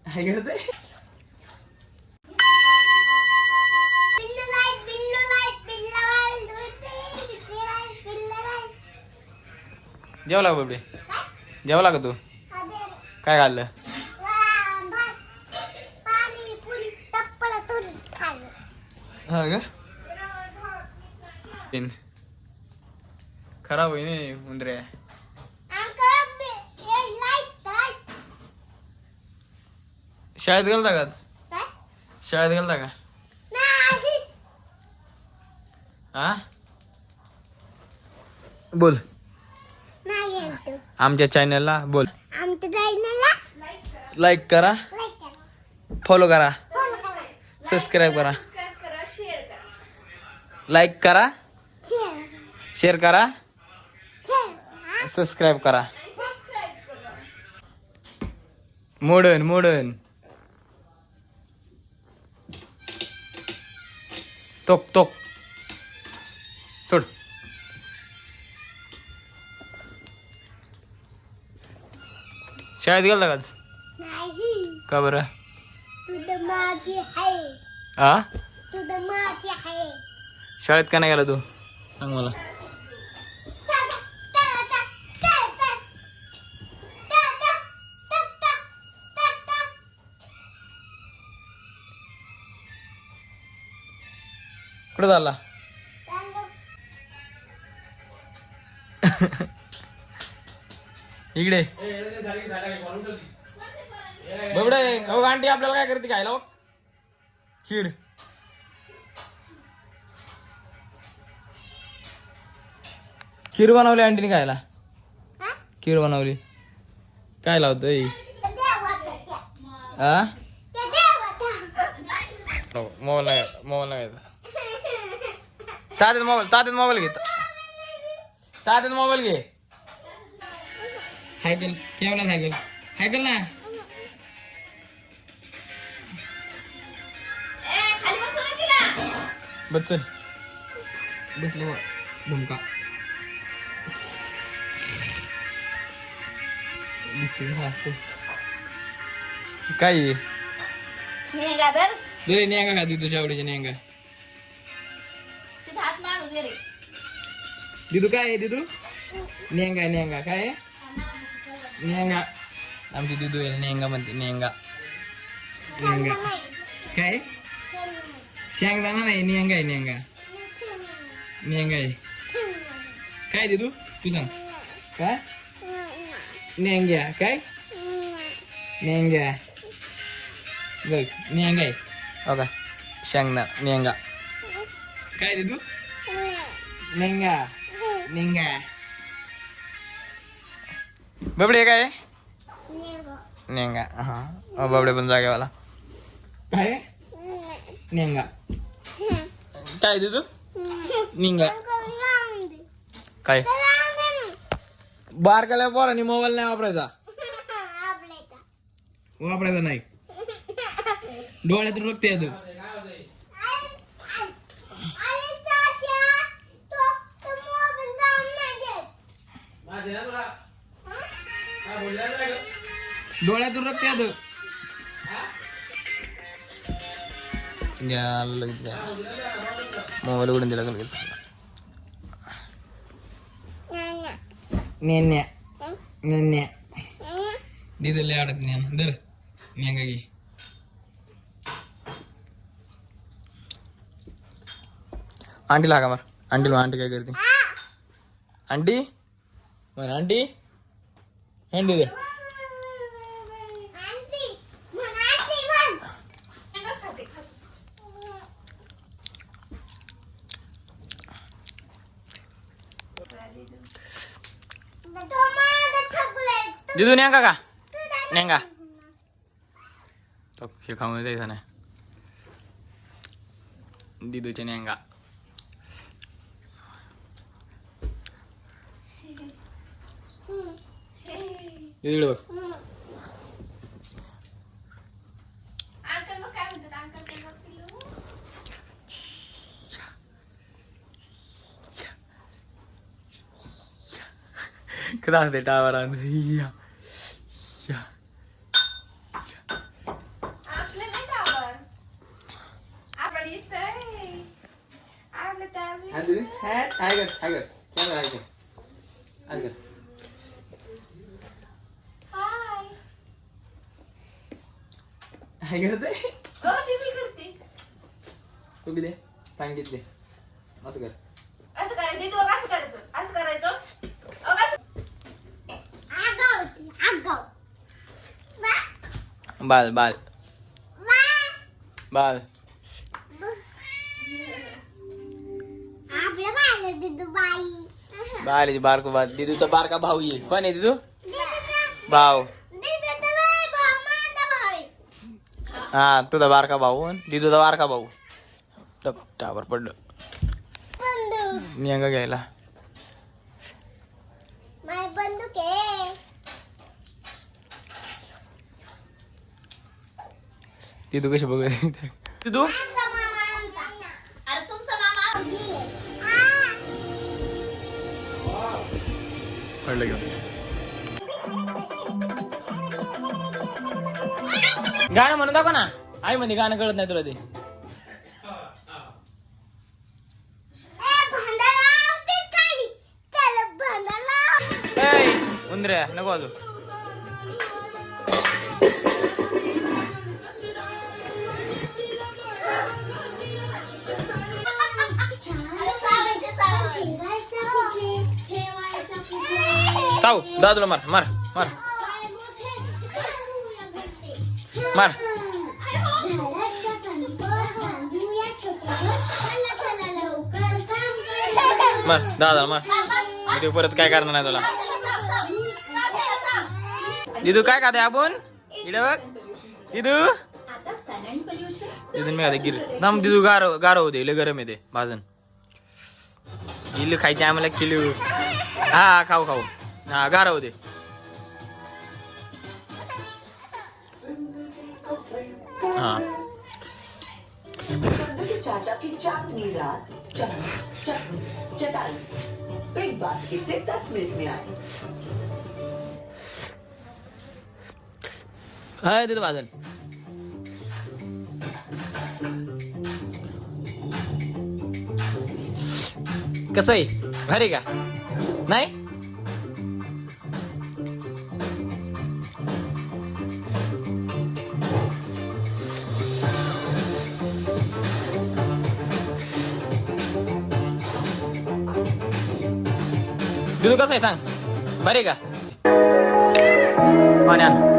काय करते? जेवला का बाबडे? जेवला का तू? काय खाल्लं? हा का? खराब होई नाही उंदरे. शाळेत गेलता का आज? शाळेत गेलता का? हा बोल. आमच्या चॅनलला बोल. लाईक करा, फॉलो करा, सबस्क्राईब करा. लाईक करा, शेअर करा, सबस्क्राईब करा. मोडन तोक सोड. शाळेत गेलता का आज? का बरं? आ शाळेत का नाही गेला तू? सांग मला. कुठं चालला? इकडे बबडे. हो आंटी आपल्याला काय करते खायला? खीर. खीर बनवली आंटीने खायला. खीर बनवली. काय लावतोय? हा मोबाईल नाही तात्यात मोबाईल घे. तात्यात मोबाईल घे. सायकल केवढा सायकल ना. बच्चन बसले भूमिका दिसते काय दे नेंगा का दिदूच्या आवडीचे नेंगा. दिदू काय आहे? दिदू नेंगा काय आहे? नेंगा. आमची दिदू नेंगा म्हणते. नेंगा काय? शेंगदाणा नाही, नेंगा आहे. नेंगा आहे. काय दिदू तू सांग काय? नेंग्या काय? नेंग्या बघ. नेंगा आहे हो का? शेंगदाणा नेंगा काय दिदू? नेंगा बबडे काय? नेंगा. हा बबडे पण जागेवाला. काय नेंगा काय दिदू? निंगा काय? बारकाल्या पोरांनी मोबाईल नाही वापरायचा नाही. डोळ्यातून रक्त येतं. डोळ्यातून रक्त येतं. मोबाईल उघडून दिला लगेच. नेन्या दिदू लय आवडत ज्ञान. दर नेंगा घे. आंटीला का मार. आंटीला आंटी काय करते? आंटी आंटी दे. दिदू नेंगा का? नेंगा तो हे खाऊन द्यायचा नाही. दिदूचे नेंगा. दिदूकडे बघ. कसं असते टावर. हाय कर कॅमेरा हाय कर हाय करते तू बी दे सांगित दे असं कर असं करायचं तू असं करायचं असं करायचं बाल बाल बाल बाल बारको बाल दिदूचा बारका भाऊ ये कोण आहे दिदू भाऊ हा तुझा बारका भाऊ दिदूचा बारका भाऊ टावर पडलं नियंगा घ्यायला दिदू कशी बघत दिदू पडलं घेऊन गाणं म्हणून दाखव ना आई मध्ये गाणं कळत नाही तुला ते उंदऱ्या नको अजून चाव दादूला मार मार मार मार मार दादा मार मी ते परत काय करणार नाही तुला दिदू काय खाते आपण इकडे बघ दिदू दिदू मी खाते गिर थांब दिदू गार होते लय गरम येते भाजन गिल्ल खायचे आम्हाला किलो हा खाऊ खाऊ हा गार होते हाँ चाचा की चांदनी रात चटाई बिग बास्केट से 10 मिनट में आए हाय दे बादल कसं आहे भारी का नाही दिदू कसं आहे सांग भारी का पाणी आण